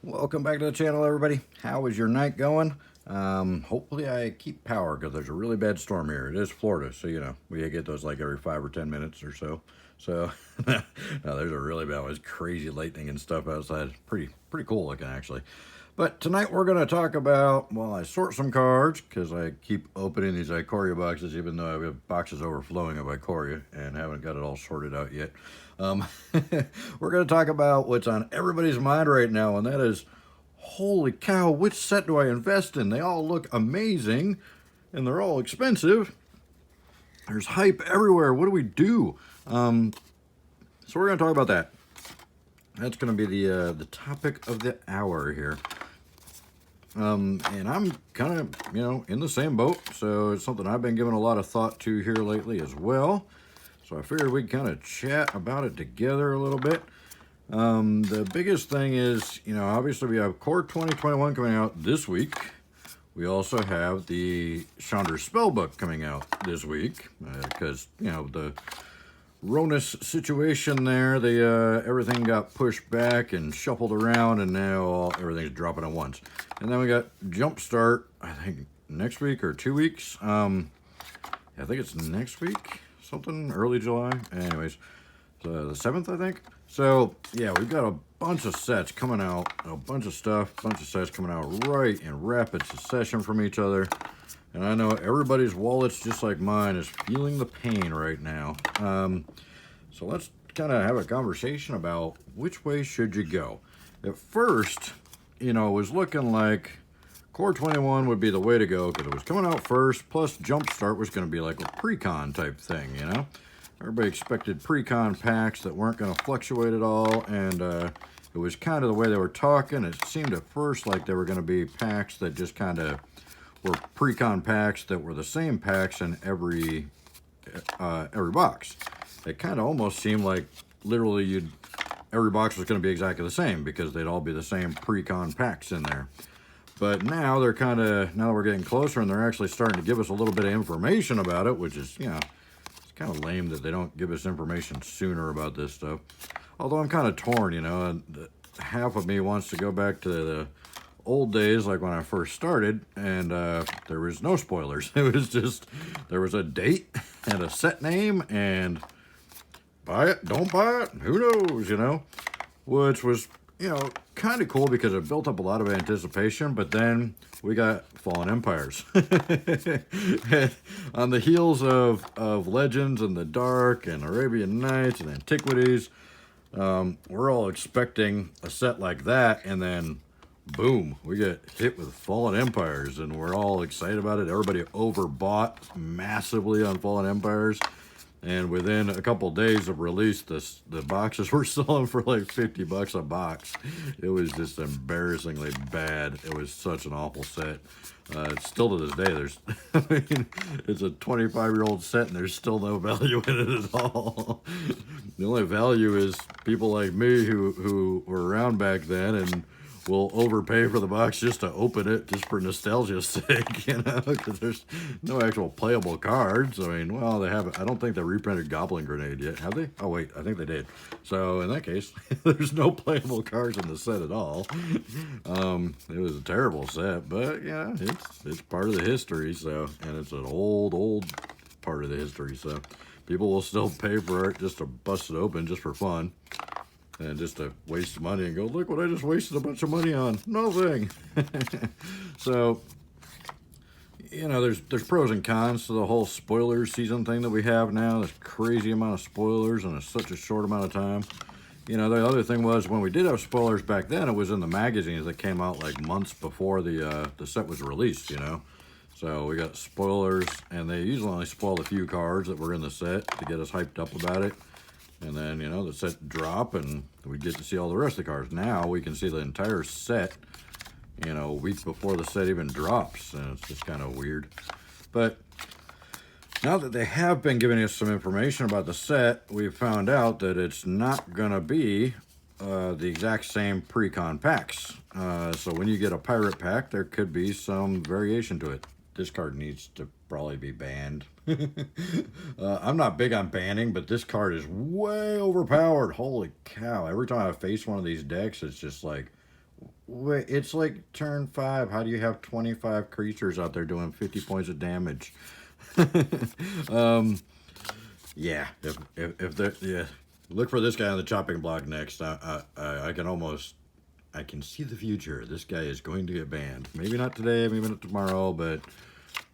Welcome back to the channel, everybody. How is your night going? Hopefully I keep power because there's a really bad storm here. It is Florida, so you know, we get those like every 5 or 10 minutes or so. So no, there's a really bad one. It's crazy lightning and stuff outside. Pretty cool looking actually. But tonight we're going to talk about, well, I sort some cards because I keep opening these Ikoria boxes even though I have boxes overflowing of Ikoria and haven't got it all sorted out yet. We're going to talk about what's on everybody's mind right now, and that is, holy cow, which set do I invest in? They all look amazing and they're all expensive. There's hype everywhere. What do we do? So we're going to talk about that. That's going to be the topic of the hour here. And I'm kind of, you know, in the same boat, so it's something I've been giving a lot of thought to here lately as well. So I figured we'd kind of chat about it together a little bit. The biggest thing is, you know, obviously we have Core 2021 coming out this week. We also have the Chandra Spellbook coming out this week because, you know, the Ronus situation there, they everything got pushed back and shuffled around, and now everything's dropping at once. And then we got Jumpstart, I think next week or 2 weeks. I think it's next week, something early July. Anyways, the 7th, I think. So yeah, we've got a bunch of sets coming out, a bunch of sets coming out right in rapid succession from each other. And I know everybody's wallets, just like mine, is feeling the pain right now. So let's kind of have a conversation about which way should you go. At first, you know, it was looking like Core 21 would be the way to go because it was coming out first, plus Jumpstart was going to be like a pre-con type thing, you know? Everybody expected pre-con packs that weren't going to fluctuate at all, and it was kind of the way they were talking. It seemed at first like they were going to be packs that just kind of were pre-con packs that were the same packs in every box. It kind of almost seemed like literally every box was going to be exactly the same because they'd all be the same pre-con packs in there. But now they're now that we're getting closer and they're actually starting to give us a little bit of information about it, which is, you know, it's kind of lame that they don't give us information sooner about this stuff. Although I'm kind of torn, you know, and half of me wants to go back to the old days, like when I first started, and there was no spoilers. It was just, there was a date and a set name, and buy it, don't buy it, who knows, you know? Which was, you know, kind of cool because it built up a lot of anticipation, but then we got Fallen Empires. On the heels of Legends and the Dark and Arabian Nights and Antiquities, we're all expecting a set like that, and then boom, we get hit with Fallen Empires, and we're all excited about it. Everybody overbought massively on Fallen Empires, and within a couple days of release, the boxes were selling for like $50 a box. It was just embarrassingly bad. It was such an awful set. Still to this day, I mean, it's a 25-year-old set, and there's still no value in it at all. The only value is people like me who were around back then and will overpay for the box just to open it, just for nostalgia's sake, you know, because there's no actual playable cards. I mean, well, they haven't. I don't think they reprinted Goblin Grenade yet, have they? Oh wait, I think they did. So in that case, there's no playable cards in the set at all. It was a terrible set, but yeah, it's part of the history. So, and it's an old part of the history. So people will still pay for it just to bust it open just for fun. And just to waste money and go, look what I just wasted a bunch of money on. Nothing. So, you know, there's pros and cons to the whole spoiler season thing that we have now. This crazy amount of spoilers in such a short amount of time. You know, the other thing was when we did have spoilers back then, it was in the magazines that came out like months before the set was released, you know. So we got spoilers, and they usually only spoil a few cards that were in the set to get us hyped up about it. And then, you know, the set drop, and we get to see all the rest of the cards. Now we can see the entire set, you know, a week before the set even drops, and it's just kind of weird. But now that they have been giving us some information about the set, we've found out that it's not going to be the exact same pre-con packs. So when you get a pirate pack, there could be some variation to it. This card needs to probably be banned. I'm not big on banning, but this card is way overpowered. Holy cow. Every time I face one of these decks, it's just like, Wait, it's like turn 5. How do you have 25 creatures out there doing 50 points of damage? um, yeah, if there, yeah, look for this guy on the chopping block next. I can almost, I can see the future. This guy is going to get banned. Maybe not today, maybe not tomorrow, but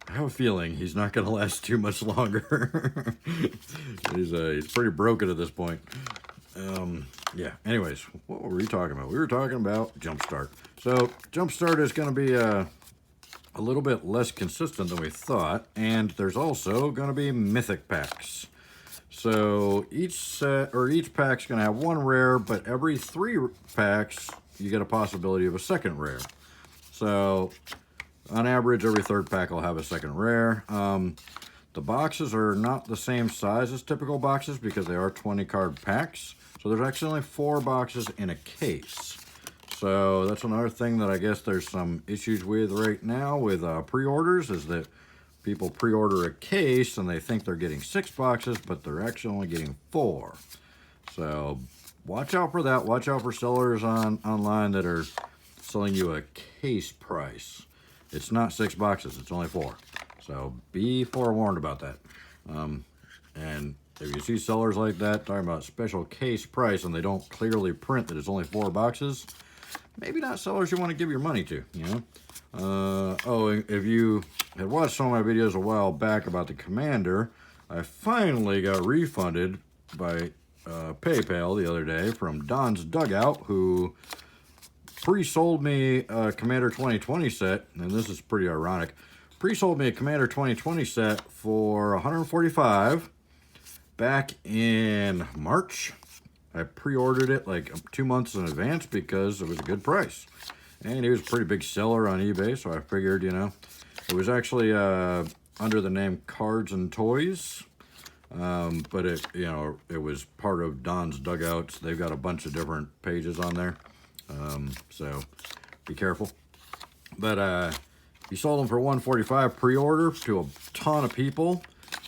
I have a feeling he's not going to last too much longer. He's pretty broken at this point. Yeah, anyways, what were we talking about? We were talking about Jumpstart. So, Jumpstart is going to be a little bit less consistent than we thought, and there's also going to be mythic packs. So, each set, or each pack's going to have one rare, but every 3 packs, you get a possibility of a second rare. So, on average, every 3rd pack will have a second rare. The boxes are not the same size as typical boxes because they are 20 card packs. So there's actually only 4 boxes in a case. So that's another thing that I guess there's some issues with right now with pre-orders, is that people pre-order a case and they think they're getting 6 boxes, but they're actually only getting 4. So watch out for that. Watch out for sellers online that are selling you a case price. It's not 6 boxes, it's only 4. So be forewarned about that. And if you see sellers like that talking about special case price and they don't clearly print that it's only 4 boxes, maybe not sellers you want to give your money to, you know? Oh, if you had watched some of my videos a while back about the Commander, I finally got refunded by PayPal the other day from Don's Dugout, who pre-sold me a Commander 2020 set, and this is pretty ironic. Pre-sold me a Commander 2020 set for $145 back in March. I pre-ordered it like 2 months in advance because it was a good price. And he was a pretty big seller on eBay, so I figured, you know, it was actually under the name Cards and Toys. But it, you know, it was part of Don's Dugouts. They've got a bunch of different pages on there. So be careful. But he sold them for $145 pre-order to a ton of people.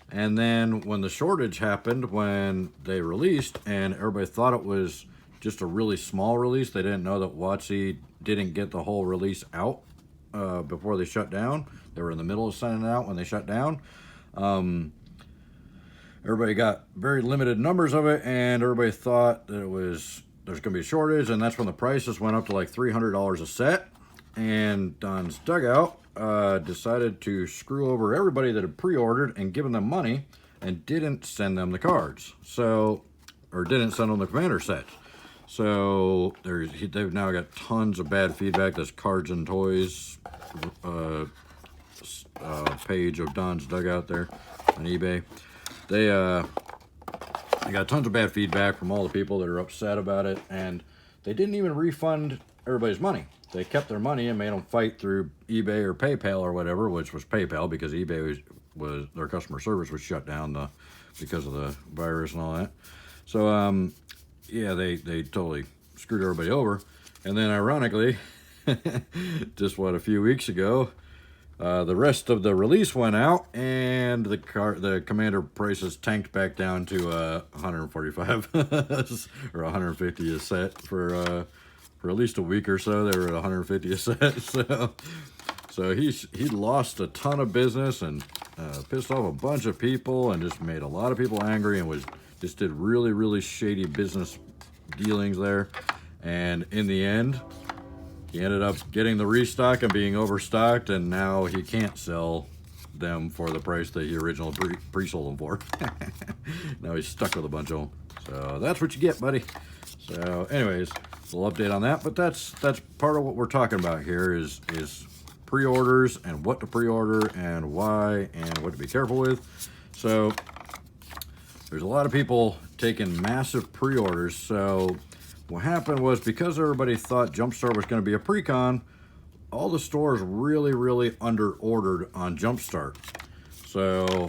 And then when the shortage happened, when they released, and everybody thought it was just a really small release, they didn't know that WotC didn't get the whole release out before they shut down. They were in the middle of sending it out when they shut down. Everybody got very limited numbers of it, and everybody thought that there's going to be a shortage, and that's when the prices went up to like $300 a set. And Don's Dugout decided to screw over everybody that had pre-ordered and given them money and didn't send them the cards. So, or didn't send them the Commander sets. So they've now got tons of bad feedback. This Cards and Toys page of Don's Dugout there on eBay. They got tons of bad feedback from all the people that are upset about it, and they didn't even refund everybody's money. They kept their money and made them fight through eBay or PayPal or whatever, which was PayPal because eBay was their customer service was shut down because of the virus and all that. So yeah, they totally screwed everybody over. And then ironically, just a few weeks ago, the rest of the release went out, and the Commander prices tanked back down to $145 or $150 a set for at least a week or so. They were at $150 a set. So he lost a ton of business and pissed off a bunch of people and just made a lot of people angry, and just did really, really shady business dealings there. And in the end, he ended up getting the restock and being overstocked, and now he can't sell them for the price that he originally pre-sold them for. Now he's stuck with a bunch of them. So that's what you get, buddy. So anyways, a little update on that, but that's part of what we're talking about here is pre-orders and what to pre-order and why and what to be careful with. So there's a lot of people taking massive pre-orders. So what happened was, because everybody thought Jumpstart was going to be a pre-con, all the stores really, really under-ordered on Jumpstart. So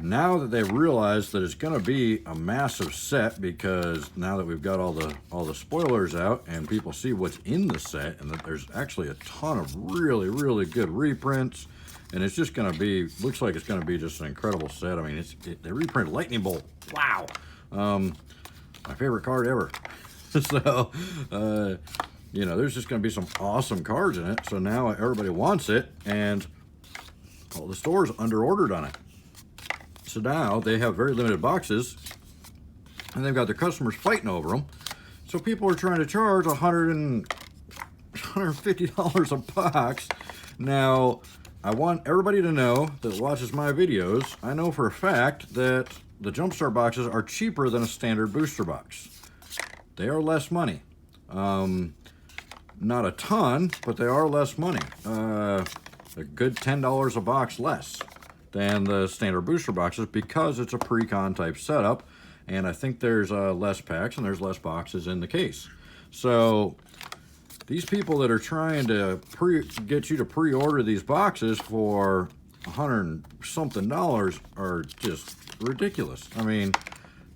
now that they've realized that it's going to be a massive set, because now that we've got all the spoilers out and people see what's in the set, and that there's actually a ton of really, really good reprints, and it's just going to be, looks like it's going to be just an incredible set. I mean, they reprint Lightning Bolt. Wow. My favorite card ever. So, you know, there's just going to be some awesome cards in it. So now everybody wants it, and all the stores under-ordered on it. So now they have very limited boxes, and they've got their customers fighting over them. So people are trying to charge $150 a box. Now, I want everybody to know that watches my videos, I know for a fact that the Jumpstart boxes are cheaper than a standard booster box. They are less money. Not a ton, but they are less money. A good $10 a box less than the standard booster boxes because it's a pre-con type setup, and I think there's less packs and there's less boxes in the case. So these people that are trying to get you to pre-order these boxes for $100-something are just ridiculous. I mean,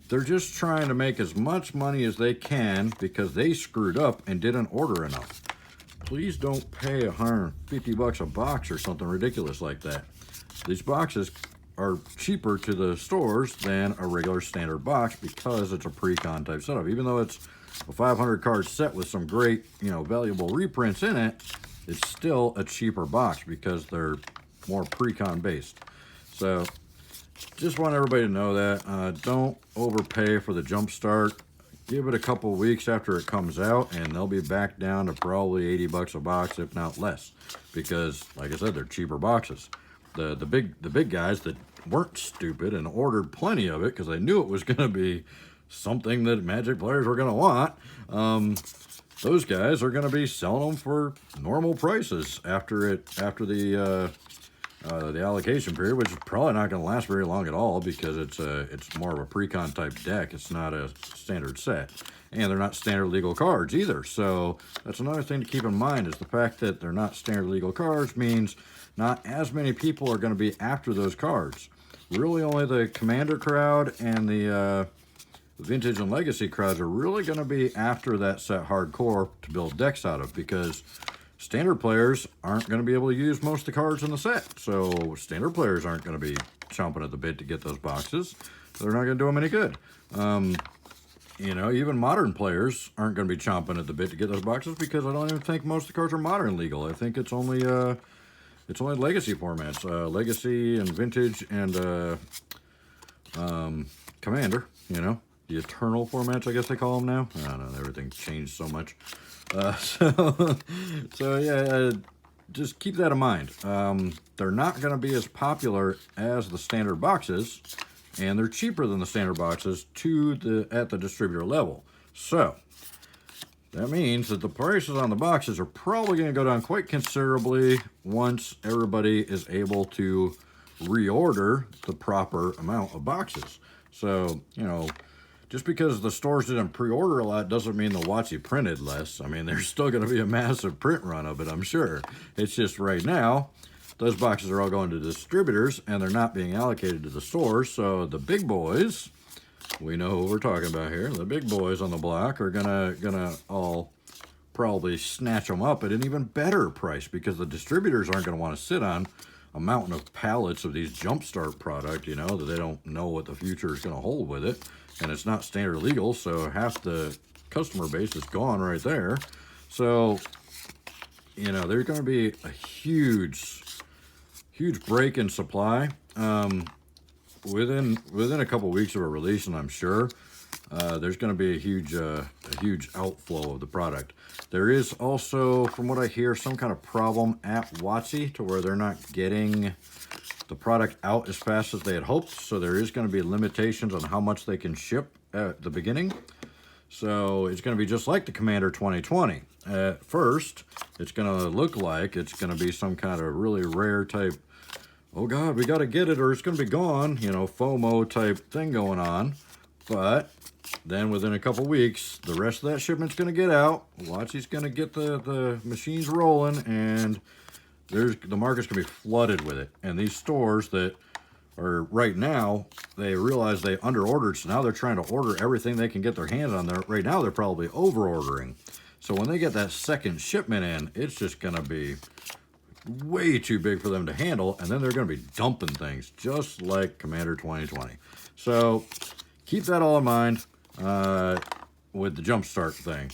they're just trying to make as much money as they can because they screwed up and didn't order enough. Please don't pay $150 a box or something ridiculous like that. These boxes are cheaper to the stores than a regular standard box because it's a pre-con type setup. Even though it's a 500 card set with some great, you know, valuable reprints in it, it's still a cheaper box because they're more pre-con based. So just want everybody to know that. Don't overpay for the Jumpstart. Give it a couple weeks after it comes out, and they'll be back down to probably $80 a box, if not less, because, like I said, they're cheaper boxes. The big guys that weren't stupid and ordered plenty of it because they knew it was going to be something that Magic players were going to want. Those guys are going to be selling them for normal prices after the allocation period, which is probably not going to last very long at all because it's more of a pre-con type deck. It's not a standard set, and they're not standard legal cards either. So that's another thing to keep in mind, is the fact that they're not standard legal cards means not as many people are going to be after those cards. Really, only the Commander crowd and the Vintage and Legacy crowds are really going to be after that set hardcore to build decks out of, because standard players aren't going to be able to use most of the cards in the set. So standard players aren't going to be chomping at the bit to get those boxes. They're not going to do them any good. You know, even modern players aren't going to be chomping at the bit to get those boxes because I don't even think most of the cards are modern legal. I think it's only legacy formats, legacy and vintage and Commander. You know, the eternal formats, I guess they call them now. I don't know, everything's changed so much. So yeah, just keep that in mind. They're not going to be as popular as the standard boxes, and they're cheaper than the standard boxes at the distributor level. So that means that the prices on the boxes are probably going to go down quite considerably once everybody is able to reorder the proper amount of boxes. So, you know, just because the stores didn't pre-order a lot doesn't mean the WotC printed less. I mean, there's still going to be a massive print run of it, I'm sure. It's just right now, those boxes are all going to distributors, and they're not being allocated to the stores. So the big boys, we know who we're talking about here, the big boys on the block are gonna all probably snatch them up at an even better price, because the distributors aren't going to want to sit on a mountain of pallets of these Jumpstart product, you know, that they don't know what the future is going to hold with it. And it's not standard legal, so half the customer base is gone right there. So, you know, there's going to be a huge break in supply within a couple weeks of a release, and I'm sure there's going to be a huge outflow of the product. There is also, from what I hear, some kind of problem at WotC to where they're not getting the product out as fast as they had hoped. So there is going to be limitations on how much they can ship at the beginning. So it's going to be just like the Commander 2020. At first, it's going to look like it's going to be some kind of really rare type, oh God, we got to get it or it's going to be gone, you know, FOMO type thing going on. But then within a couple weeks, the rest of that shipment's going to get out. WotC's going to get the machines rolling, and the market's going to be flooded with it. And these stores that are right now, they realize they under-ordered, so now they're trying to order everything they can get their hands on. Right now, they're probably over-ordering. So when they get that second shipment in, it's just going to be way too big for them to handle, and then they're going to be dumping things, just like Commander 2020. So keep that all in mind with the Jumpstart thing.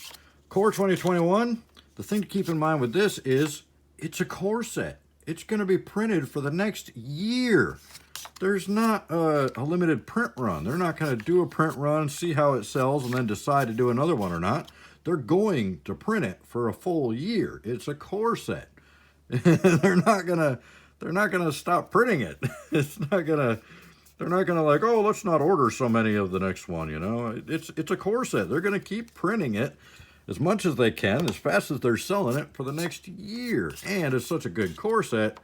Core 2021, the thing to keep in mind with this is it's a core set. It's going to be printed for the next year. There's not a limited print run. They're not going to do a print run, see how it sells, and then decide to do another one or not. They're going to print it for a full year. It's a core set. They're not gonna stop printing it. They're not gonna like, oh, let's not order so many of the next one, you know. It's a core set. They're gonna keep printing it as much as they can, as fast as they're selling it for the next year. And it's such a good core set,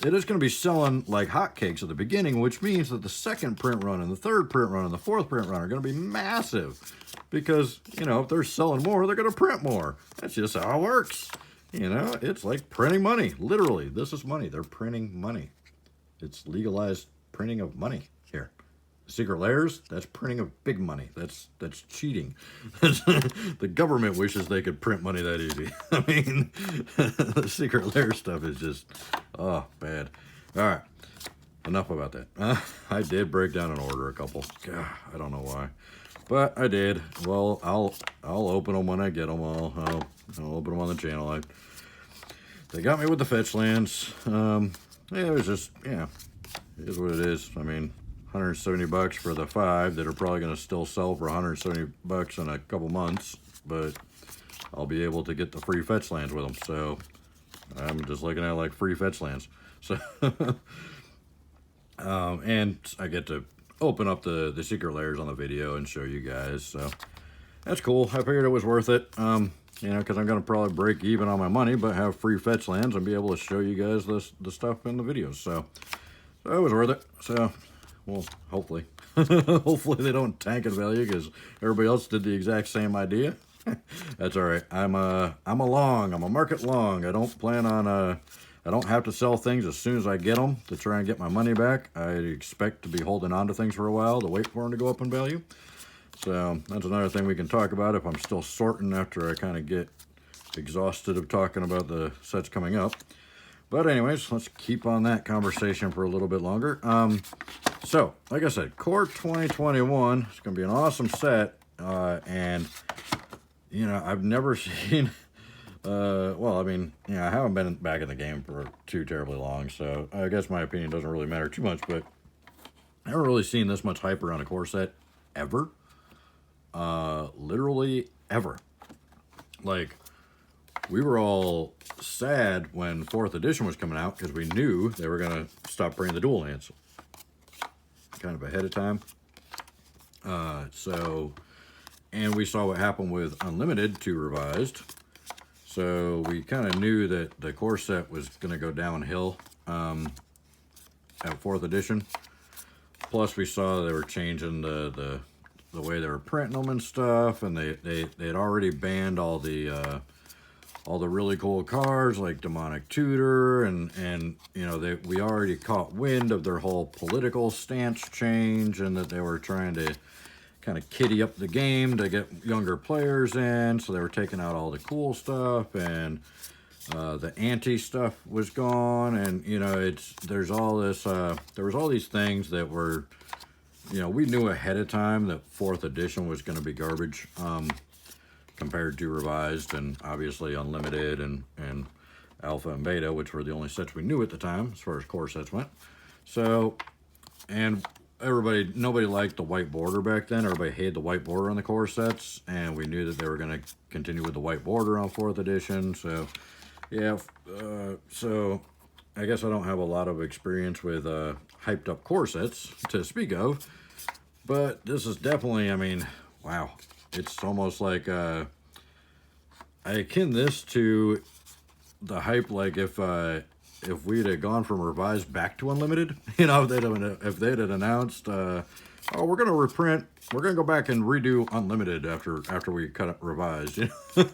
it is going to be selling like hotcakes at the beginning, which means that the second print run and the third print run and the fourth print run are going to be massive. Because, you know, if they're selling more, they're going to print more. That's just how it works. You know, it's like printing money. Literally, this is money. They're printing money. It's legalized printing of money here. Secret layers, that's printing of big money. That's cheating. The government wishes they could print money that easy. I mean, the secret layer stuff is just, oh, bad. All right, enough about that. I did break down and order a couple. God, I don't know why, but I did. Well, I'll open them when I get them. I'll open them on the channel. They got me with the fetch lands. Yeah, it was just, yeah, it is what it is. I mean, $170 for the 5 that are probably going to still sell for $170 in a couple months, but I'll be able to get the free fetch lands with them. So I'm just looking at like free fetch lands. So and I get to open up the secret layers on the video and show you guys. So that's cool. I figured it was worth it. You know, because I'm going to probably break even on my money, but have free fetch lands and be able to show you guys the stuff in the videos. So it was worth it. So, well, hopefully. Hopefully they don't tank in value because everybody else did the exact same idea. That's all right. I'm a long. I'm a market long. I don't plan on, I don't have to sell things as soon as I get them to try and get my money back. I expect to be holding on to things for a while to wait for them to go up in value. So that's another thing we can talk about if I'm still sorting after I kind of get exhausted of talking about the sets coming up. But anyways, let's keep on that conversation for a little bit longer. So, like I said, Core 2021 is going to be an awesome set. And, you know, I've never seen... well, I mean, yeah, I haven't been back in the game for too terribly long, so I guess my opinion doesn't really matter too much, but I haven't really seen this much hype around a core set ever. Literally ever. Like, we were all sad when 4th edition was coming out because we knew they were going to stop printing the dual lands kind of ahead of time. And we saw what happened with Unlimited 2 Revised. So we kind of knew that the core set was going to go downhill at 4th edition. Plus we saw they were changing the way they were printing them and stuff, and they had already banned all the really cool cards like Demonic Tutor, and you know, we already caught wind of their whole political stance change, and that they were trying to kind of kiddie up the game to get younger players in, so they were taking out all the cool stuff, and the anti stuff was gone, and you know, there's all this there was all these things that were, you know, we knew ahead of time that 4th edition was going to be garbage compared to Revised and obviously Unlimited and Alpha and Beta, which were the only sets we knew at the time as far as core sets went. So, and nobody liked the white border back then. Everybody hated the white border on the core sets, and we knew that they were going to continue with the white border on 4th edition. So, yeah, so I guess I don't have a lot of experience with hyped up core sets to speak of, but this is definitely, I mean, wow. It's almost like, I akin this to the hype, like if we'd have gone from Revised back to Unlimited, you know, if they'd have announced, oh, we're going to reprint, we're going to go back and redo Unlimited after we cut it Revised. You know?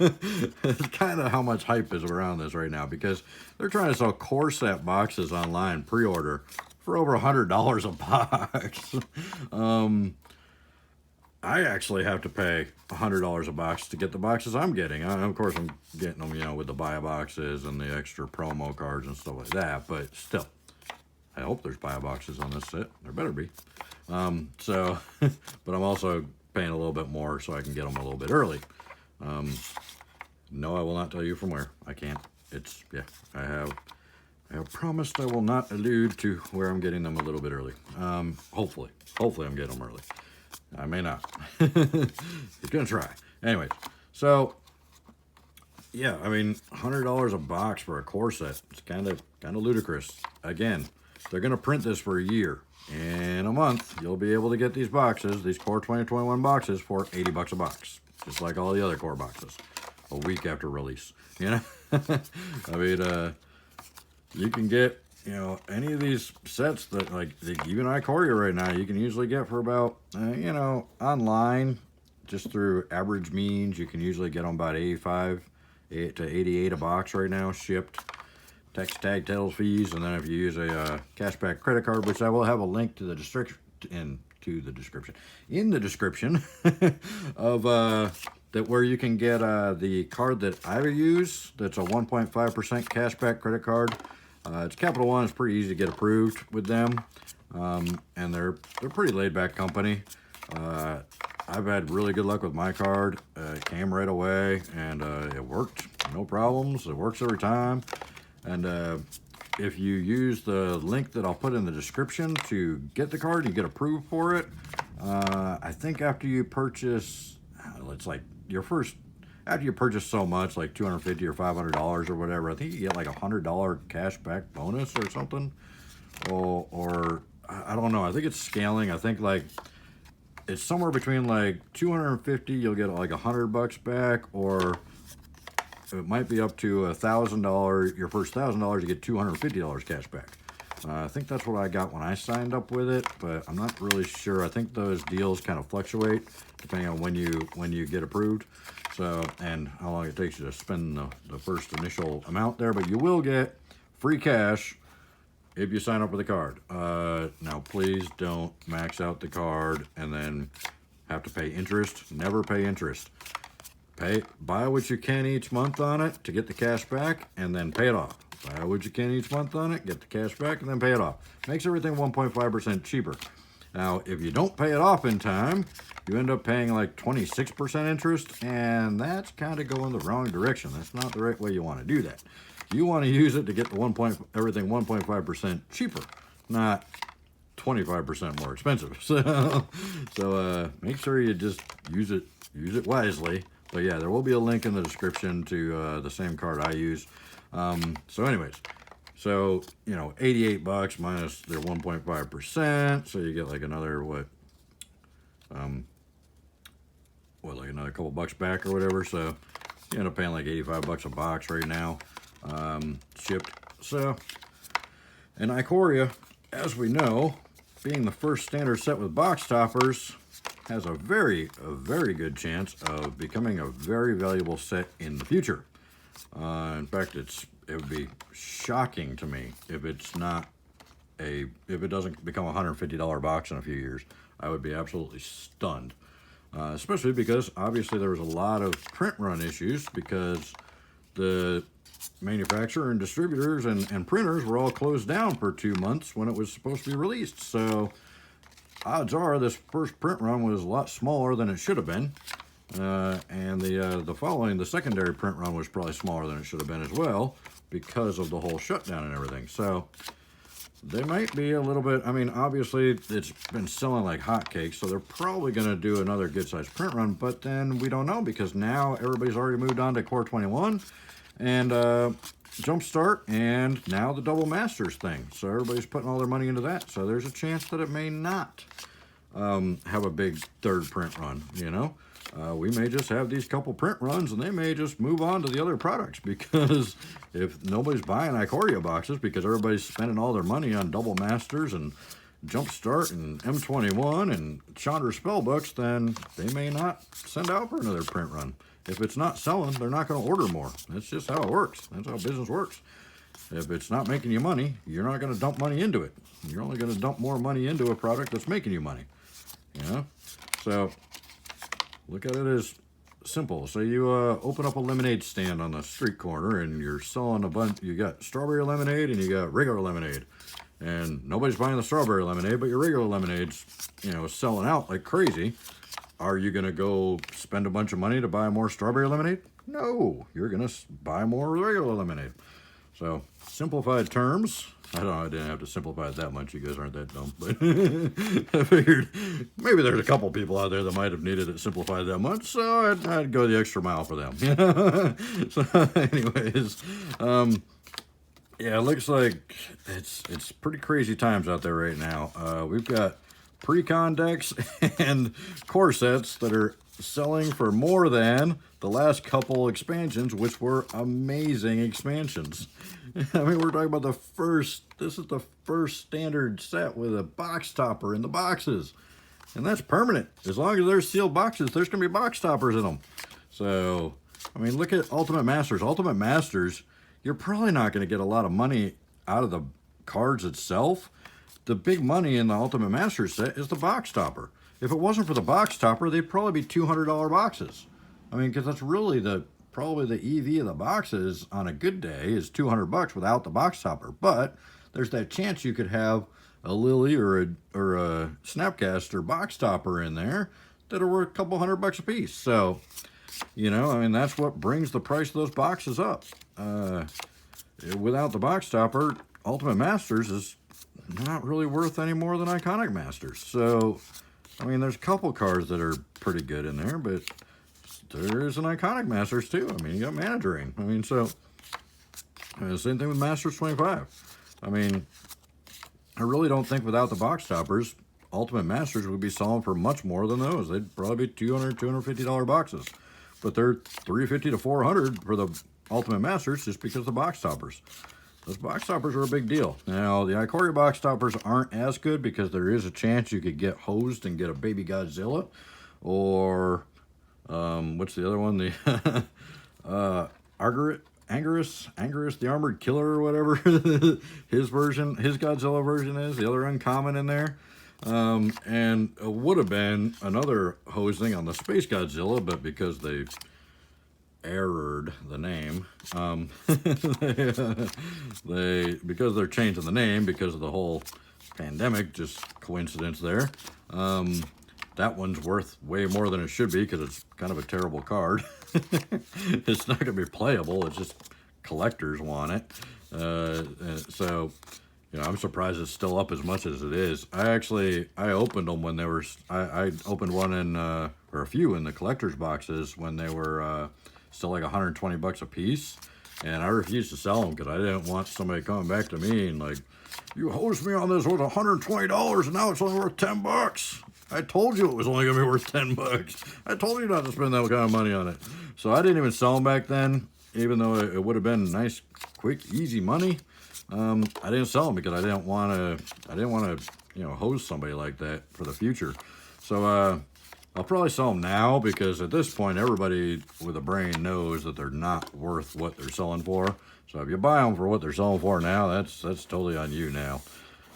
It's kind of how much hype is around this right now, because they're trying to sell core set boxes online pre-order for over $100 a box. I actually have to pay $100 a box to get the boxes I'm getting. Of course, I'm getting them, you know, with the buy boxes and the extra promo cards and stuff like that. But still, I hope there's buy boxes on this set. There better be. But I'm also paying a little bit more so I can get them a little bit early. No, I will not tell you from where. I can't. It's, yeah, I have promised I will not allude to where I'm getting them a little bit early. Hopefully I'm getting them early. I may not. He's gonna try. Anyways, so yeah, I mean, $100 a box for a core set. It's kind of ludicrous. Again, they're gonna print this for a year. In a month, you'll be able to get these boxes, these Core 2021 boxes, for $80 a box, just like all the other Core boxes, a week after release. You know, I mean, you can get, you know, any of these sets that, like, even Ikoria right now, you can usually get for about, you know, online, just through average means, you can usually get them about 85 to 88 a box right now, shipped. Text tag titles fees, and then if you use a cashback credit card, which I will have a link to the description in the description of that, where you can get the card that I use. That's a 1.5% cashback credit card. It's Capital One. It's pretty easy to get approved with them, and they're pretty laid back company. I've had really good luck with my card. It came right away, and it worked, no problems. It works every time. And if you use the link that I'll put in the description to get the card, you get approved for it. I think after you purchase, it's like after you purchase so much, like $250 or $500 or whatever, I think you get like $100 cash back bonus or something. Or I don't know. I think it's scaling. I think like it's somewhere between like $250, you'll get like $100 back, or it might be up to $1,000. Your first $1,000, you get $250 cash back. I think that's what I got when I signed up with it, but I'm not really sure. I think those deals kind of fluctuate depending on when you get approved. So, and how long it takes you to spend the first initial amount there. But you will get free cash if you sign up with a card. Now, please don't max out the card and then have to pay interest. Never pay interest. Buy what you can each month on it to get the cash back, and then pay it off. Buy what you can each month on it, get the cash back, and then pay it off. Makes everything 1.5% cheaper. Now, if you don't pay it off in time, you end up paying like 26% interest, and that's kind of going the wrong direction. That's not the right way you want to do that. You want to use it to get the everything 1.5% cheaper, not 25% more expensive. So make sure you just use it wisely. But yeah, there will be a link in the description to the same card I use. So anyways, so, you know, $88 minus their 1.5%. So you get like another, like another couple bucks back or whatever. So you end up paying like $85 a box right now, shipped. So, and Ikoria, as we know, being the first standard set with box toppers, has a very good chance of becoming a very valuable set in the future. In fact, it would be shocking to me if it doesn't become a $150 box in a few years. I would be absolutely stunned, especially because obviously there was a lot of print run issues because the manufacturer and distributors and printers were all closed down for 2 months when it was supposed to be released. So odds are this first print run was a lot smaller than it should have been. And the secondary print run was probably smaller than it should have been as well because of the whole shutdown and everything. So they might be a little bit, I mean, obviously it's been selling like hotcakes, so they're probably going to do another good-sized print run, but then we don't know because now everybody's already moved on to Core 21 and Jumpstart, and now the Double Masters thing. So everybody's putting all their money into that. So there's a chance that it may not have a big third print run, you know. We may just have these couple print runs and they may just move on to the other products, because if nobody's buying Ikoria boxes because everybody's spending all their money on Double Masters and Jumpstart and M21 and Chandra Spellbooks, then they may not send out for another print run. If it's not selling, they're not going to order more. That's just how it works. That's how business works. If it's not making you money, you're not going to dump money into it. You're only going to dump more money into a product that's making you money. You know? So look at it as simple. So you open up a lemonade stand on the street corner and you're selling a bunch. You got strawberry lemonade and you got regular lemonade. And nobody's buying the strawberry lemonade, but your regular lemonade's, you know, selling out like crazy. Are you going to go spend a bunch of money to buy more strawberry lemonade? No, you're going to buy more regular lemonade. So, simplified terms. I don't know, I didn't have to simplify it that much. You guys aren't that dumb. But I figured maybe there's a couple people out there that might have needed it simplified that much. So, I'd go the extra mile for them. So, anyways, yeah, it looks like it's pretty crazy times out there right now. We've got pre-con decks and core sets that are selling for more than the last couple expansions, which were amazing expansions. I mean, we're talking about this is the first standard set with a box topper in the boxes. And that's permanent. As long as there's sealed boxes, there's going to be box toppers in them. So, I mean, look at Ultimate Masters. Ultimate Masters, you're probably not going to get a lot of money out of the cards itself. The big money in the Ultimate Masters set is the box topper. If it wasn't for the box topper, they'd probably be $200 boxes. I mean, because that's really probably the EV of the boxes on a good day is $200 without the box topper. But there's that chance you could have a Lily or a Snapcaster box topper in there that are worth a couple $100 a piece. So, you know, I mean, that's what brings the price of those boxes up. Without the box topper, Ultimate Masters is not really worth any more than Iconic Masters. So, I mean, there's a couple cards that are pretty good in there, but there's an Iconic Masters too. I mean, you got Mana Drain. I mean, so, same thing with Masters 25. I mean, I really don't think without the box toppers, Ultimate Masters would be selling for much more than those. They'd probably be $200, $250 boxes. But they're $350 to $400 for the Ultimate Masters just because of the box toppers. Those box toppers are a big deal. Now, the Ikoria box toppers aren't as good because there is a chance you could get hosed and get a baby Godzilla. Or, what's the other one? The Angerus, the Armored Killer or whatever his Godzilla version is. The other uncommon in there. And it would have been another hosing on the Space Godzilla, but because they errored the name, because they're changing the name because of the whole pandemic, just coincidence there. That one's worth way more than it should be because it's kind of a terrible card. It's not going to be playable. It's just collectors want it. So, you know, I'm surprised it's still up as much as it is. I opened them when they were, I opened one in, or a few in the collector's boxes when they were still like $120 a piece. And I refused to sell them because I didn't want somebody coming back to me and like, you hosed me on this worth $120 and now it's only worth $10. I told you it was only going to be worth $10. I told you not to spend that kind of money on it. So I didn't even sell them back then, even though it would have been nice, quick, easy money. I didn't sell them because I didn't want to, you know, hose somebody like that for the future. So I'll probably sell them now because at this point, everybody with a brain knows that they're not worth what they're selling for. So if you buy them for what they're selling for now, that's totally on you now.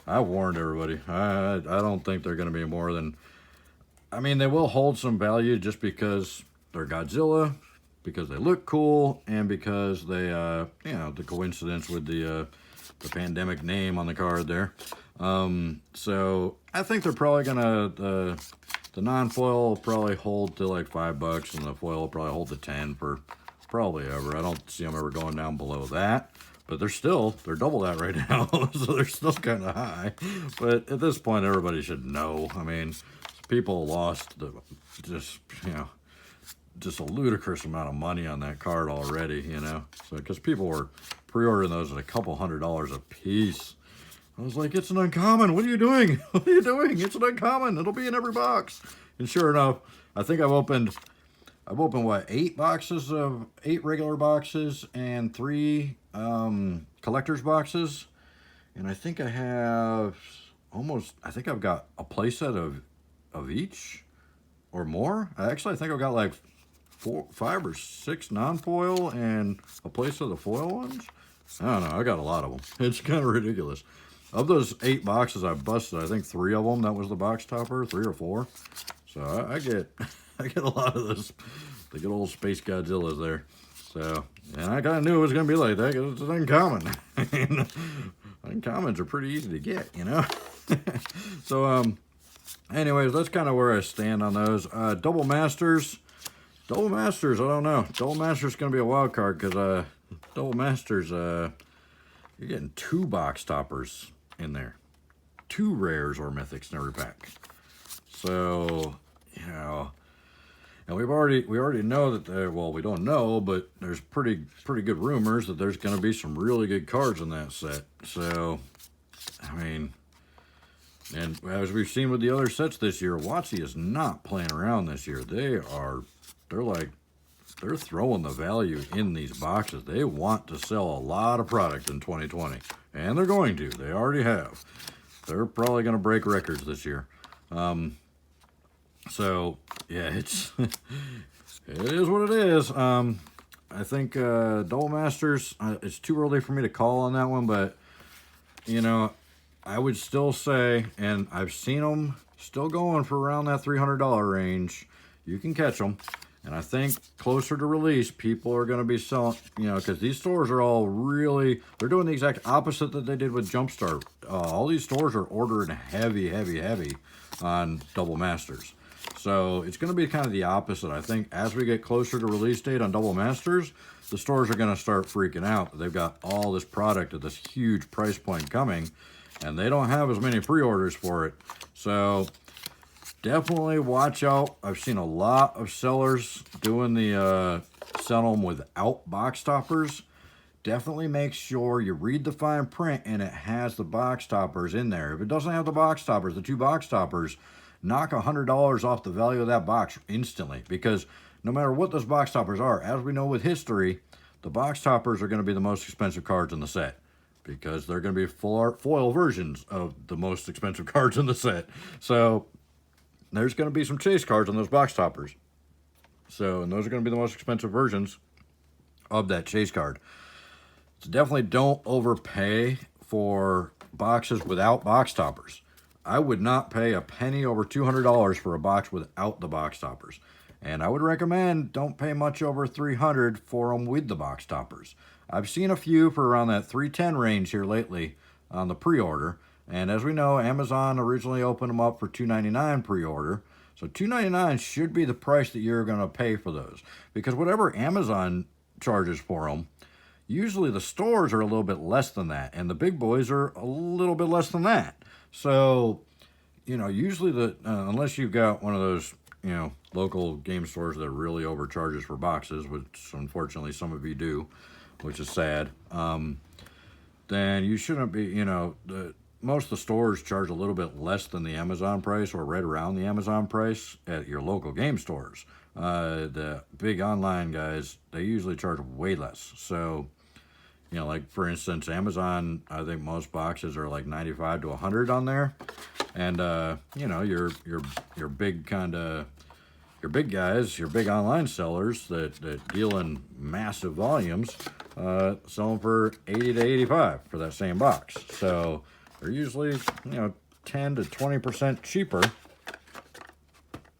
I warned everybody. I don't think they're going to be more than, I mean, they will hold some value just because they're Godzilla, because they look cool, and because they, you know, the coincidence with the pandemic name on the card there. So I think they're probably gonna, the non-foil will probably hold to like $5, and the foil will probably hold to 10 for probably ever. I don't see them ever going down below that, but they're double that right now, so they're still kind of high. But at this point, everybody should know. I mean, people lost just a ludicrous amount of money on that card already, you know. So because people were pre-ordering those at a couple $100 a piece. I was like, it's an uncommon. What are you doing? What are you doing? It's an uncommon. It'll be in every box. And sure enough, I think I've opened what, 8 regular boxes and 3 collector's boxes. And I think I have I think I've got a playset of each or more. I think I've got like 5 or 6 non-foil and a playset of the foil ones. I don't know. I got a lot of them. It's kind of ridiculous. Of those 8 boxes I busted, I think 3 of them, that was the box topper, 3 or 4. So I get a lot of those, the good old Space Godzillas there. So, and I kind of knew it was going to be like that because it's an uncommon. Uncommons are pretty easy to get, you know. So, anyways, that's kind of where I stand on those. Double Masters. Double Masters, I don't know. Double Masters is going to be a wild card because Double Masters, you're getting 2 box toppers in there. 2 rares or mythics in every pack. So, you know, and we already know that well, we don't know, but there's pretty good rumors that there's going to be some really good cards in that set. So, I mean, and as we've seen with the other sets this year, WotC is not playing around this year. They're throwing the value in these boxes. They want to sell a lot of product in 2020, and they're going to. They already have. They're probably going to break records this year. So yeah, it is what it is. I think Double Masters. It's too early for me to call on that one, but you know, I would still say, and I've seen them still going for around that $300 range. You can catch them. And I think closer to release, people are going to be selling, you know, because these stores are all really, they're doing the exact opposite that they did with Jumpstart. All these stores are ordering heavy on Double Masters. So it's going to be kind of the opposite. I think as we get closer to release date on Double Masters, the stores are going to start freaking out. They've got all this product at this huge price point coming, and they don't have as many pre-orders for it. So definitely watch out. I've seen a lot of sellers doing the sell them without box toppers. Definitely make sure you read the fine print and it has the box toppers in there. If it doesn't have the box toppers, the 2 box toppers, knock $100 off the value of that box instantly, because no matter what those box toppers are, as we know with history, the box toppers are going to be the most expensive cards in the set, because they're going to be foil versions of the most expensive cards in the set. So there's going to be some chase cards on those box toppers. So, and those are going to be the most expensive versions of that chase card. So definitely don't overpay for boxes without box toppers. I would not pay a penny over $200 for a box without the box toppers. And I would recommend don't pay much over $300 for them with the box toppers. I've seen a few for around that $310 range here lately on the pre-order. And as we know, Amazon originally opened them up for $299 pre-order. So $299 should be the price that you're going to pay for those. Because whatever Amazon charges for them, usually the stores are a little bit less than that. And the big boys are a little bit less than that. So, you know, usually unless you've got one of those, you know, local game stores that really overcharges for boxes, which unfortunately some of you do, which is sad, then you shouldn't be, you know, most of the stores charge a little bit less than the Amazon price, or right around the Amazon price at your local game stores. The big online guys, they usually charge way less. So, you know, like for instance, Amazon, I think most boxes are like 95 to 100 on there. And, you know, your big your big guys, your big online sellers that deal in massive volumes, sell them for 80 to 85 for that same box. So they're usually, you know, 10 to 20% cheaper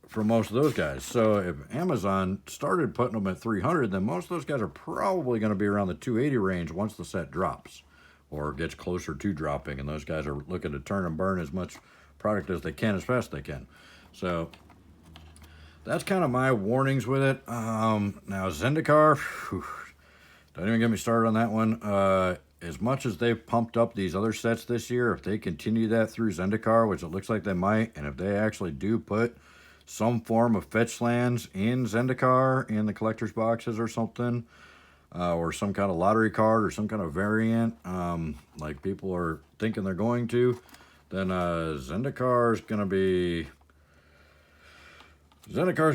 for most of those guys. So if Amazon started putting them at 300, then most of those guys are probably going to be around the 280 range once the set drops or gets closer to dropping, and those guys are looking to turn and burn as much product as they can as fast as they can. So that's kind of my warnings with it. Now Zendikar, don't even get me started on that one. As much as they've pumped up these other sets this year, if they continue that through Zendikar, which it looks like they might, and if they actually do put some form of fetch lands in Zendikar in the collector's boxes or something, or some kind of lottery card or some kind of variant, like people are thinking they're going to, then Zendikar is going to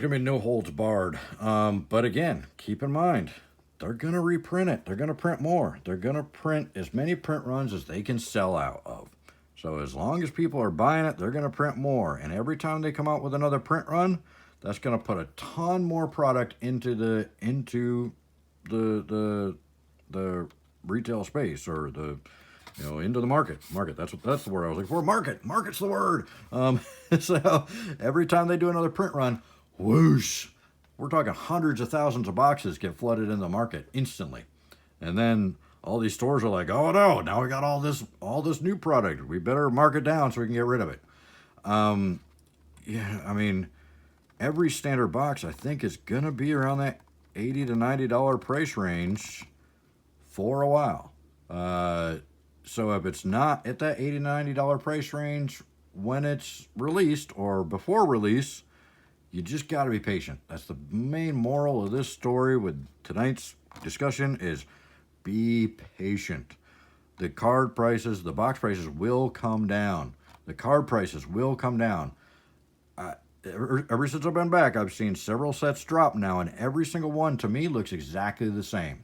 be no holds barred. But again, keep in mind, they're going to reprint it. They're going to print more. They're going to print as many print runs as they can sell out of. So as long as people are buying it, they're going to print more. And every time they come out with another print run, that's going to put a ton more product into the retail space, or the, you know, into the market. That's the word I was looking for. Market's the word. So every time they do another print run, whoosh, we're talking hundreds of thousands of boxes get flooded in the market instantly. And then all these stores are like, oh no, now we got all this new product. We better mark it down so we can get rid of it. yeah, I mean, every standard box I think is gonna be around that $80 to $90 price range for a while. So if it's not at that $80 $90 price range when it's released or before release, you just got to be patient. That's the main moral of this story with tonight's discussion is be patient. The card prices, the box prices will come down. The card prices will come down. Ever since I've been back, I've seen several sets drop now, and every single one to me looks exactly the same.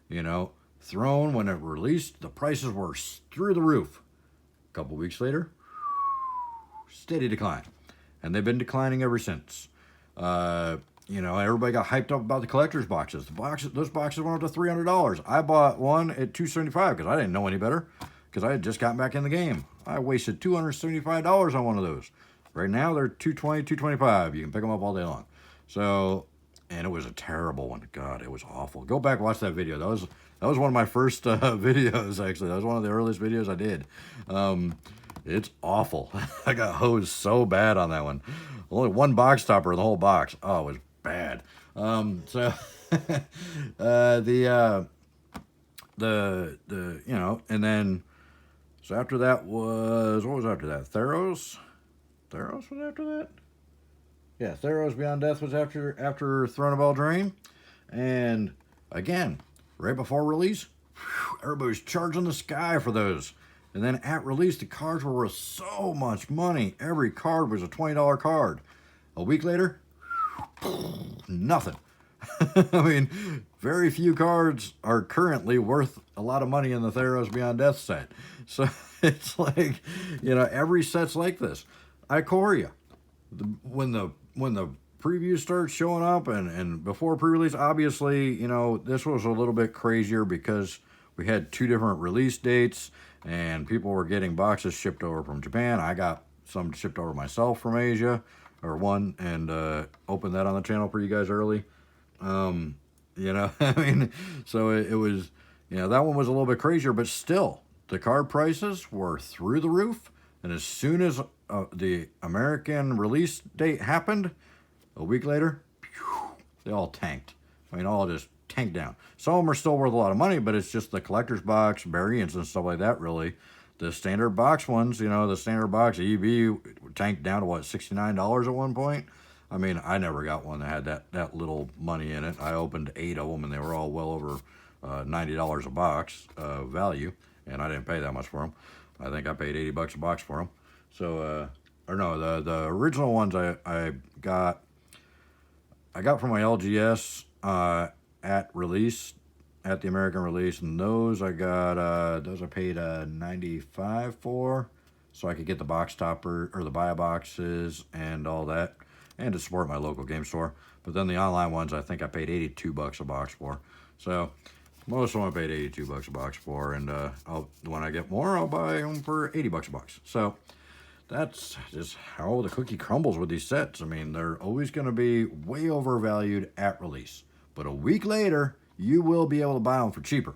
You know, Throne, when it released, the prices were through the roof. A couple weeks later, steady decline. And they've been declining ever since. Everybody got hyped up about the collector's boxes. Those boxes went up to $300. I bought one at $275 because I didn't know any better because I had just gotten back in the game. I wasted $275 on one of those. Right now, they're $220, $225. You can pick them up all day long. So, and it was a terrible one. God, it was awful. Go back and watch that video. That was one of my first videos, actually. That was one of the earliest videos I did. It's awful. I got hosed so bad on that one. Only one box topper in the whole box. Oh, it was bad. So and then so after that was what was after that? Theros was after that. Yeah, Theros Beyond Death was after Throne of Eldraine, and again, right before release, everybody was charging the sky for those. And then at release, the cards were worth so much money. Every card was a $20 card. A week later, nothing. I mean, very few cards are currently worth a lot of money in the Theros Beyond Death set. So it's like, every set's like this. Ikoria, when the previews start showing up and before pre-release, obviously, this was a little bit crazier because we had 2 different release dates and people were getting boxes shipped over from Japan. I got some shipped over myself from Asia, or one, and opened that on the channel for you guys early. So it was, that one was a little bit crazier, but still, the card prices were through the roof. And as soon as the American release date happened, a week later, they all tanked. All just tanked down. Some of them are still worth a lot of money, but it's just the collector's box variants and stuff like that, really. The standard box ones, the standard box EV tanked down to, $69 at one point? I never got one that had that little money in it. I opened 8 of them, and they were all well over $90 a box value, and I didn't pay that much for them. I think I paid $80 a box for them. So, the original ones I got from my LGS at release, at the American release, and those I paid $95 for, so I could get the box topper or the buy boxes and all that, and to support my local game store. But then the online ones, I think I paid $82 a box for. So most of them I paid $82 a box for, and when I get more, I'll buy them for $80 a box. So that's just how the cookie crumbles with these sets. They're always going to be way overvalued at release, but a week later, you will be able to buy them for cheaper.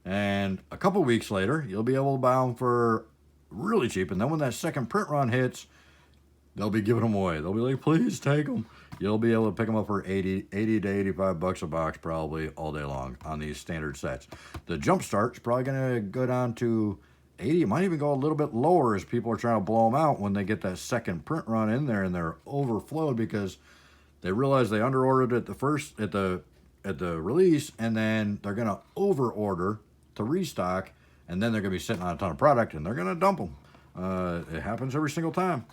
And a couple weeks later, you'll be able to buy them for really cheap. And then when that second print run hits, they'll be giving them away. They'll be like, please take them. You'll be able to pick them up for $80 to $85 a box probably all day long on these standard sets. The Jumpstart's probably going to go down to 80. It might even go a little bit lower as people are trying to blow them out when they get that second print run in there and they're overflowed because they realize they underordered at the release, and then they're going to over order to restock, and then they're going to be sitting on a ton of product and they're going to dump them. It happens every single time.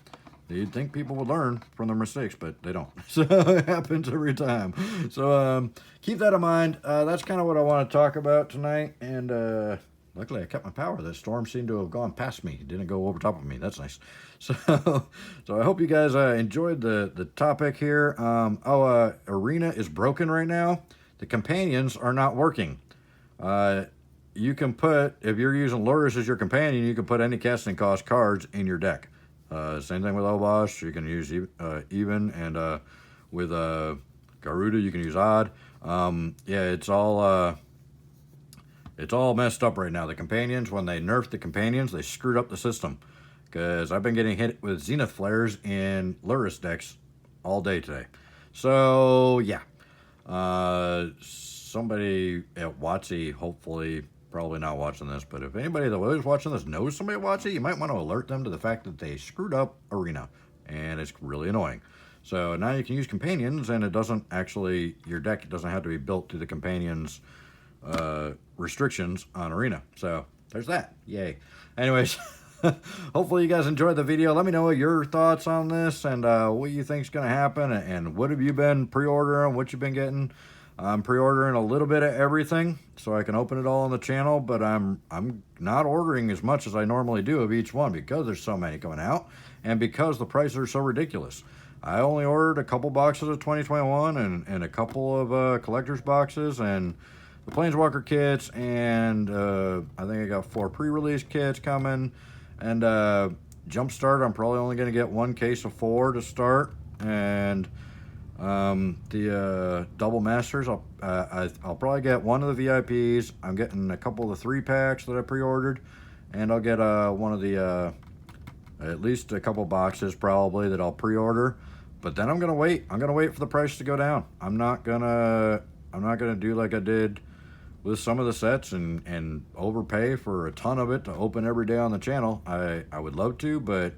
You'd think people would learn from their mistakes, but they don't. So it happens every time. So keep that in mind. That's kind of what I want to talk about tonight. And luckily I kept my power. The storm seemed to have gone past me. It didn't go over top of me. That's nice. So I hope you guys enjoyed the topic here. Arena is broken right now. The companions are not working. You can put, if you're using Lurrus as your companion, you can put any casting cost cards in your deck. Same thing with Obosh. You can use even, and with Garuda you can use odd. It's all messed up right now. The companions, when they nerfed the companions, they screwed up the system because I've been getting hit with Zenith Flares in Luris decks all day today. So, yeah. Somebody at WotC, hopefully, probably not watching this, but if anybody that was watching this knows somebody at WotC, you might want to alert them to the fact that they screwed up Arena, and it's really annoying. So now you can use companions, and it doesn't actually, your deck doesn't have to be built to the companions restrictions on Arena. So there's that. Yay. Anyways, hopefully you guys enjoyed the video. Let me know your thoughts on this and what you think is going to happen, and what have you been pre-ordering, what you've been getting. I'm pre-ordering a little bit of everything so I can open it all on the channel, but I'm not ordering as much as I normally do of each one because there's so many coming out and because the prices are so ridiculous. I only ordered a couple boxes of 2021 and a couple of collector's boxes and the Planeswalker kits, and I think I got 4 pre-release kits coming, and Jumpstart, I'm probably only going to get 1 case of 4 to start, and the double masters, I'll probably get one of the VIPs. I'm getting a couple of the 3-packs that I pre-ordered, and I'll get one of the at least a couple boxes probably that I'll pre-order. But then I'm gonna wait. I'm gonna wait for the price to go down. I'm not gonna do like I did with some of the sets and overpay for a ton of it to open every day on the channel. I would love to, but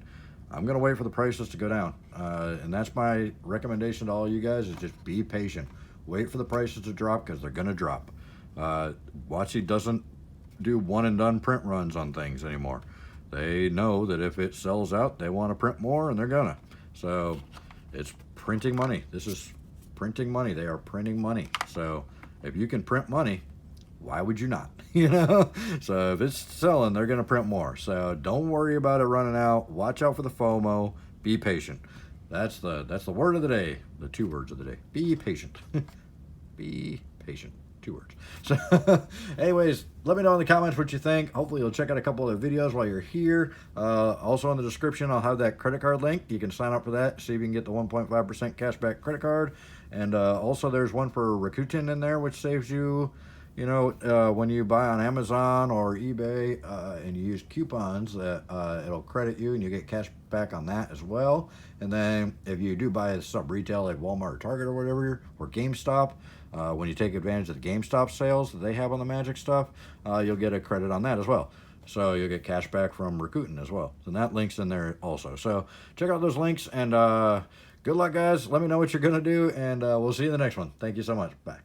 I'm gonna wait for the prices to go down. And that's my recommendation to all you guys, is just be patient. Wait for the prices to drop, because they're gonna drop. WotC doesn't do one and done print runs on things anymore. They know that if it sells out, they want to print more, and they're gonna. So it's printing money. This is printing money. They are printing money. So if you can print money, why would you not? You know? So if it's selling, they're going to print more. So don't worry about it running out. Watch out for the FOMO. Be patient. That's the word of the day. The 2 words of the day. Be patient. Be patient. 2 words. So anyways, let me know in the comments what you think. Hopefully you'll check out a couple of videos while you're here. Also in the description, I'll have that credit card link. You can sign up for that, see if you can get the 1.5% cashback credit card. And also there's one for Rakuten in there, which saves you, you know, when you buy on Amazon or eBay and you use coupons, that it'll credit you and you get cash back on that as well. And then if you do buy some retail like Walmart or Target or whatever, or GameStop, when you take advantage of the GameStop sales that they have on the Magic stuff, you'll get a credit on that as well. So you'll get cash back from Rakuten as well. And that link's in there also. So check out those links, and good luck, guys. Let me know what you're going to do, and we'll see you in the next one. Thank you so much. Bye.